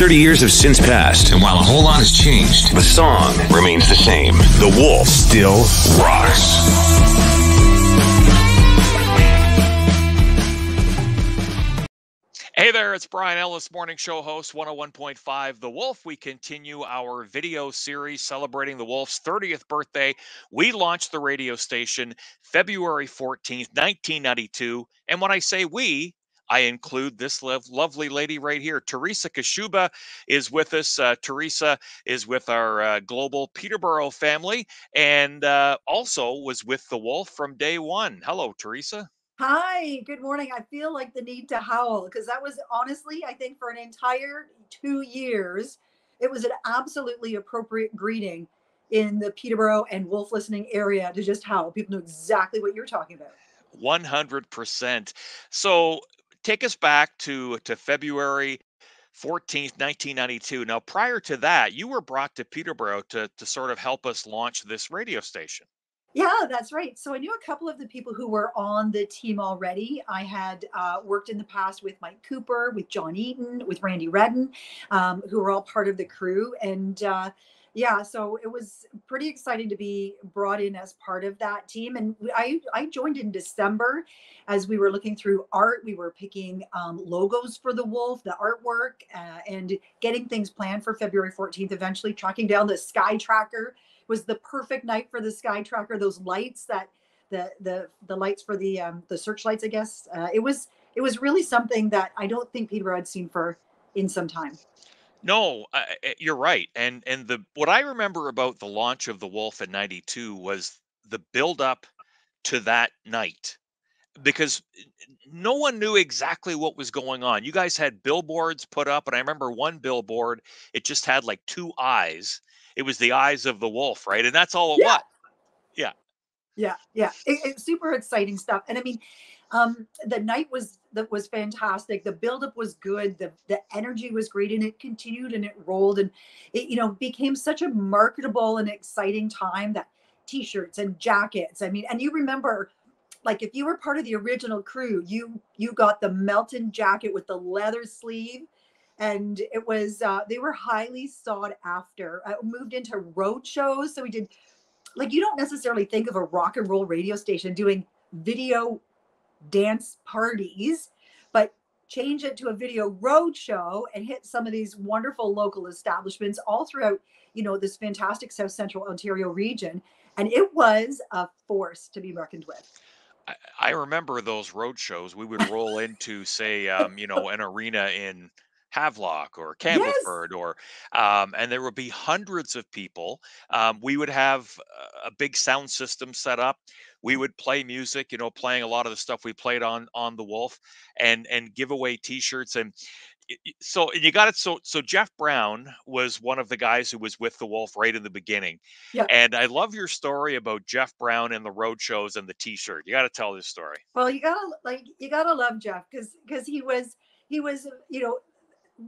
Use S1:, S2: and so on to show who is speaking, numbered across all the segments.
S1: 30 years have since passed, and while a whole lot has changed, the song remains the same. The Wolf still rocks.
S2: Hey there, it's Brian Ellis, morning show host, 101.5 The Wolf. We continue our video series celebrating the Wolf's 30th birthday. We launched the radio station February 14th, 1992. And when I say we, I include this lovely lady right here. Teresa Kaszuba is with us. Teresa is with our global Peterborough family and also was with the Wolf from day one. Hello, Teresa.
S3: Hi, good morning. I feel like the need to howl because that was honestly, I think for an entire 2 years, it was an absolutely appropriate greeting in the Peterborough and Wolf listening area to just howl. People know exactly what you're talking about.
S2: 100%. So take us back to February 14th, 1992. Now, prior to that, you were brought to Peterborough to sort of help us launch this radio station.
S3: Yeah, that's right. So I knew a couple of the people who were on the team already. I had worked in the past with Mike Cooper, with John Eaton, with Randy Redden, who were all part of the crew. And yeah, so it was pretty exciting to be brought in as part of that team. And I joined in December as we were looking through art. We were picking logos for the Wolf, the artwork, and getting things planned for February 14th, eventually tracking down the Sky Tracker. Was the perfect night for the Sky Tracker. Those lights that the lights for the searchlights, I guess. It was really something that I don't think Peterborough had seen in some time.
S2: No, you're right. And what I remember about the launch of the Wolf in '92 was the build up to that night, because no one knew exactly what was going on. You guys had billboards put up, and I remember one billboard, it just had like two eyes. It was the eyes of the Wolf, right? And that's all it was. Yeah.
S3: Yeah. It's super exciting stuff. And I mean, the night was fantastic. The buildup was good. The energy was great, and it continued and it rolled, and it became such a marketable and exciting time. That T-shirts and jackets. I mean, and you remember, like if you were part of the original crew, you got the Melton jacket with the leather sleeve. And it was, they were highly sought after. Moved into road shows. So we did, like, you don't necessarily think of a rock and roll radio station doing video dance parties, but change it to a video road show and hit some of these wonderful local establishments all throughout, this fantastic South Central Ontario region. And it was a force to be reckoned with.
S2: I remember those road shows. We would roll into, say, an arena in Havelock or Campbellford, or and there would be hundreds of people. We would have a big sound system set up. We would play music, playing a lot of the stuff we played on the Wolf, and give away T-shirts. And so you got it. So Jeff Brown was one of the guys who was with the Wolf right in the beginning.
S3: Yeah.
S2: And I love your story about Jeff Brown and the road shows and the T-shirt. You got to tell this story.
S3: Well, you gotta love Jeff because he was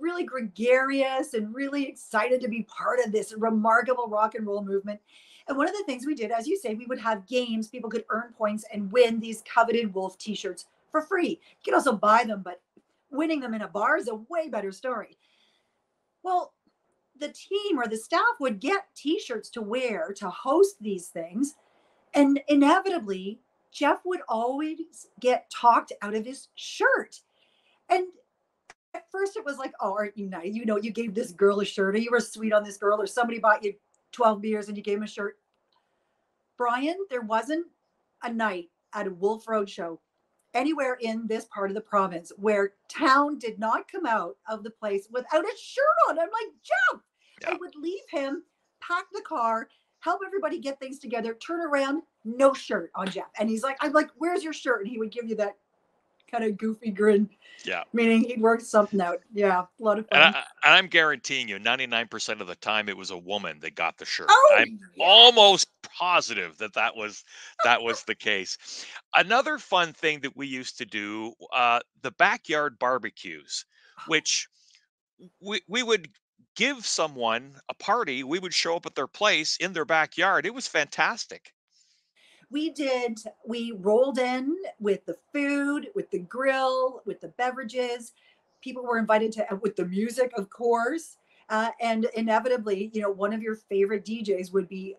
S3: really gregarious and really excited to be part of this remarkable rock and roll movement. And one of the things we did, as you say, we would have games. People could earn points and win these coveted Wolf T-shirts for free. You can also buy them, but winning them in a bar is a way better story. Well, the team or the staff would get T-shirts to wear to host these things. And inevitably, Jeff would always get talked out of his shirt. And at first it was like, oh, aren't you nice? You gave this girl a shirt, or you were sweet on this girl, or somebody bought you 12 beers and you gave him a shirt. Brian, there wasn't a night at a Wolf Road show anywhere in this part of the province where town did not come out of the place without a shirt on. I'm like, Jeff, yeah. I would leave him, pack the car, help everybody get things together, turn around, no shirt on Jeff. And I'm like, where's your shirt? And he would give you that kind of goofy grin.
S2: Yeah.
S3: Meaning he'd worked something out. Yeah. A lot of fun.
S2: And I'm guaranteeing you 99% of the time it was a woman that got the shirt.
S3: Oh,
S2: I'm almost positive that was the case. Another fun thing that we used to do, the backyard barbecues, which we would give someone a party. We would show up at their place in their backyard. It was fantastic.
S3: We rolled in with the food, with the grill, with the beverages. people were invited to, with the music, of course. And inevitably, one of your favorite DJs would be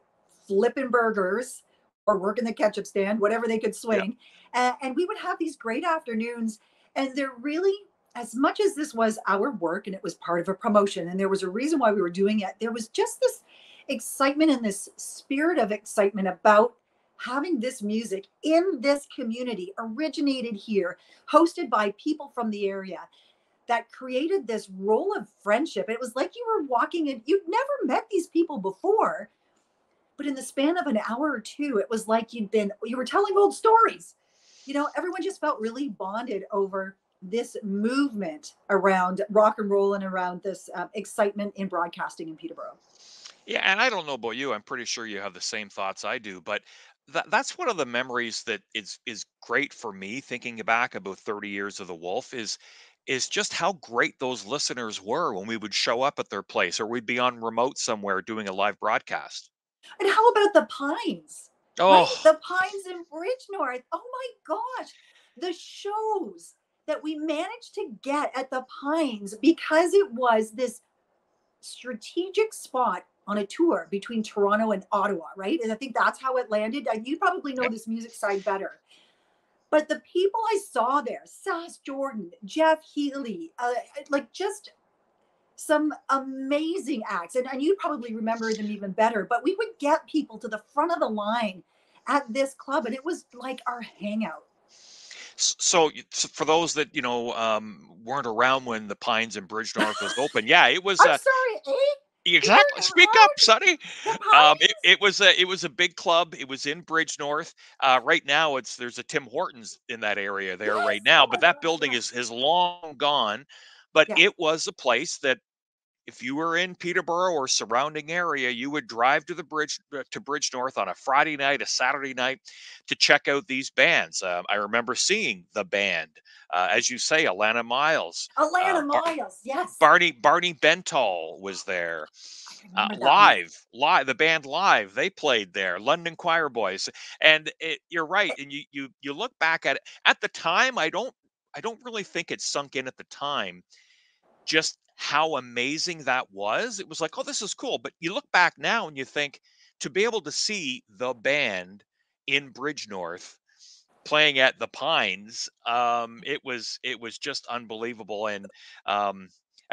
S3: flipping burgers or working the ketchup stand, whatever they could
S2: Yeah.
S3: swing. And we would have these great afternoons. And they're really, as much as this was our work and it was part of a promotion and there was a reason why we were doing it, there was just this excitement and this spirit of excitement about having this music in this community, originated here, hosted by people from the area, that created this role of friendship. It was like you were walking in, you'd never met these people before, but in the span of an hour or two, it was like you were telling old stories. Everyone just felt really bonded over this movement around rock and roll and around this excitement in broadcasting in Peterborough.
S2: Yeah, and I don't know about you. I'm pretty sure you have the same thoughts I do, but that's one of the memories that is great for me thinking back about 30 years of the Wolf is just how great those listeners were when we would show up at their place or we'd be on remote somewhere doing a live broadcast.
S3: And how about the Pines, right?
S2: Oh,
S3: The Pines in Bridgenorth. Oh my gosh. The shows that we managed to get at the Pines, because it was this strategic spot on a tour between Toronto and Ottawa, right? And I think that's how it landed. You probably know
S2: yep.
S3: this music side better. But the people I saw there, Sass Jordan, Jeff Healy, like just some amazing acts. And you probably remember them even better. But we would get people to the front of the line at this club, and it was like our hangout.
S2: So for those that weren't around when the Pines in Bridgenorth was open, yeah, it was
S3: I'm sorry, eh? You
S2: exactly.
S3: weren't
S2: Speak up,
S3: around
S2: Sonny.
S3: the Pines?
S2: It was a big club. It was in Bridgenorth. Right now, there's a Tim Hortons in that area there right
S3: Yes.
S2: now,
S3: Oh
S2: but
S3: my
S2: that
S3: gosh,
S2: building
S3: yeah.
S2: is long gone. But
S3: Yeah.
S2: it was a place that if you were in Peterborough or surrounding area, you would drive to Bridgenorth on a Friday night, a Saturday night, to check out these bands. I remember seeing the band, as you say, Alana Miles,
S3: Atlanta Miles, yes.
S2: Barney Bentall was there.
S3: I remember that one.
S2: Live, the band Live, they played there. London Choir Boys, and you're right. And you look back at the time. I don't really think it sunk in at the time just how amazing that was. It was like, oh, this is cool. But you look back now and you think to be able to see the band in Bridgenorth playing at the Pines, it was just unbelievable. And I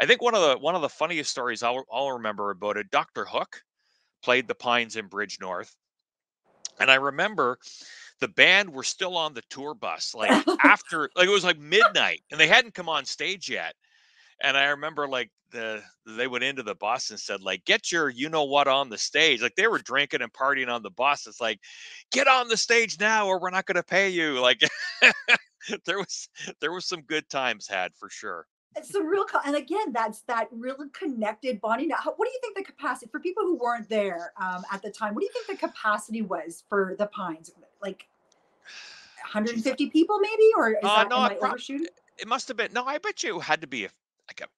S2: think one of the funniest stories I'll remember about it. Dr. Hook played the Pines in Bridgenorth, and I remember the band were still on the tour bus, like after, like it was like midnight, and they hadn't come on stage yet. And I remember like they went into the bus and said like, get your you know what on the stage. Like they were drinking and partying on the bus. It's like, get on the stage now or we're not going to pay you. Like there was some good times had for sure.
S3: It's a real, and again, that's that really connected bonding. What do you think the capacity for people who weren't there at the time? What do you think the capacity was for the Pines? Like
S2: Geez,
S3: 150 people, maybe, or
S2: no,
S3: am I overshooting?
S2: it must have been. No, I bet you it had to be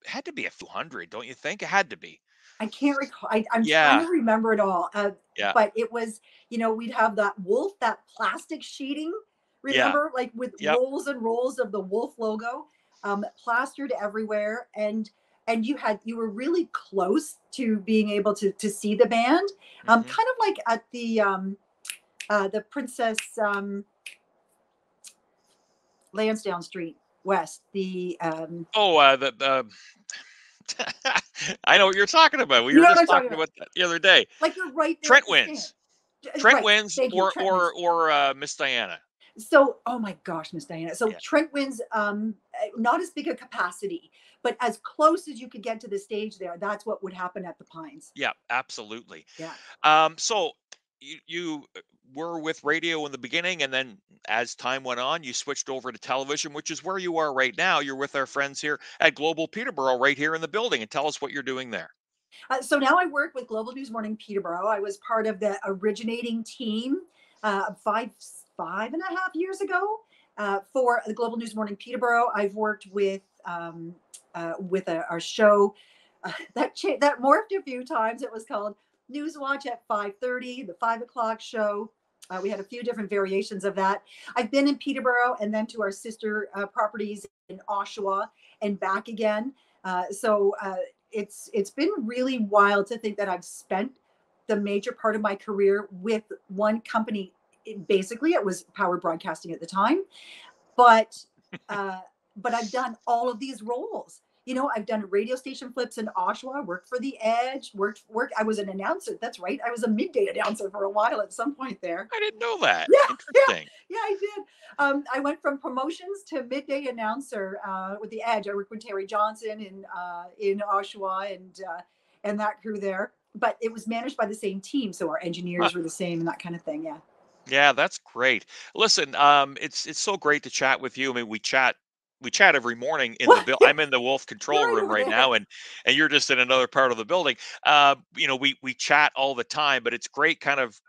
S2: had to be a few hundred, don't you think? It had to be.
S3: I can't recall. I'm trying
S2: Yeah,
S3: to remember it all.
S2: yeah,
S3: But it was, we'd have that wolf, that plastic sheeting,
S2: yeah,
S3: remember, like with
S2: yep.
S3: rolls and rolls of the wolf logo, plastered everywhere. And you were really close to being able to see the band, kind
S2: Hmm.
S3: of like at the Princess Lansdowne Street West,
S2: Oh, I know what you're talking about. We
S3: you
S2: were
S3: know what
S2: just
S3: I'm talking
S2: talking
S3: about?
S2: about that the other day.
S3: Like you're right there
S2: Trent
S3: at the stand.
S2: wins. Trent
S3: Right.
S2: wins
S3: Thank you.
S2: or
S3: Trent wins.
S2: Miss Diana.
S3: So, oh my gosh, Miss Diana. So
S2: Yeah.
S3: Trent wins, not as big a capacity, but as close as you could get to the stage there. That's what would happen at the Pines.
S2: Yeah, absolutely.
S3: Yeah.
S2: So you were with radio in the beginning, and then as time went on, you switched over to television, which is where you are right now. You're with our friends here at Global Peterborough, right here in the building, and tell us what you're doing there.
S3: So now I work with Global News Morning Peterborough. I was part of the originating team five and a half years ago for the Global News Morning Peterborough. I've worked with our show that morphed a few times. It was called News Watch at 5:30, the 5 o'clock show. We had a few different variations of that. I've been in Peterborough and then to our sister properties in Oshawa and back again. It's been really wild to think that I've spent the major part of my career with one company. Basically, it was Power Broadcasting at the time, but uh, but I've done all of these roles. You know, I've done radio station flips in Oshawa, worked for the Edge, worked. I was an announcer. That's right. I was a midday announcer for a while at some point there.
S2: I didn't know that.
S3: Yeah, yeah,
S2: Interesting.
S3: yeah, I did. I went from promotions to midday announcer with the Edge. I worked with Terry Johnson in Oshawa and that crew there. But it was managed by the same team, so our
S2: Huh.
S3: engineers were the same and that kind of thing. Yeah.
S2: Yeah, that's great. Listen, it's so great to chat with you. I mean, we chat every morning in the
S3: Well,
S2: bill.
S3: yeah,
S2: I'm in the Wolf
S3: you're
S2: control
S3: right
S2: room
S3: over
S2: right
S3: there.
S2: now, and you're just in another part of the building. We chat all the time, but it's great kind of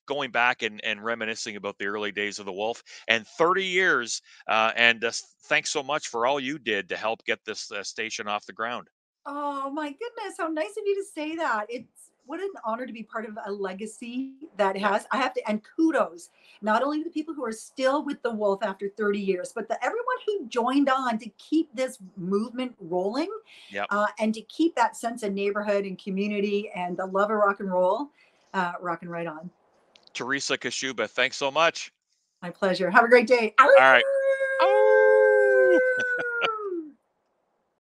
S2: going back and reminiscing about the early days of the Wolf and 30 years. Thanks so much for all you did to help get this station off the ground.
S3: Oh my goodness, how nice of you to say that. It's what an honor to be part of a legacy that
S2: Yep.
S3: has I have to and kudos not only to the people who are still with the Wolf after 30 years, but the everyone who joined on to keep this movement rolling
S2: Yep.
S3: and to keep that sense of neighborhood and community and the love of rock and roll rocking right on.
S2: Teresa Kaszuba, thanks so much.
S3: My pleasure. Have a great day.
S2: All right. Oh.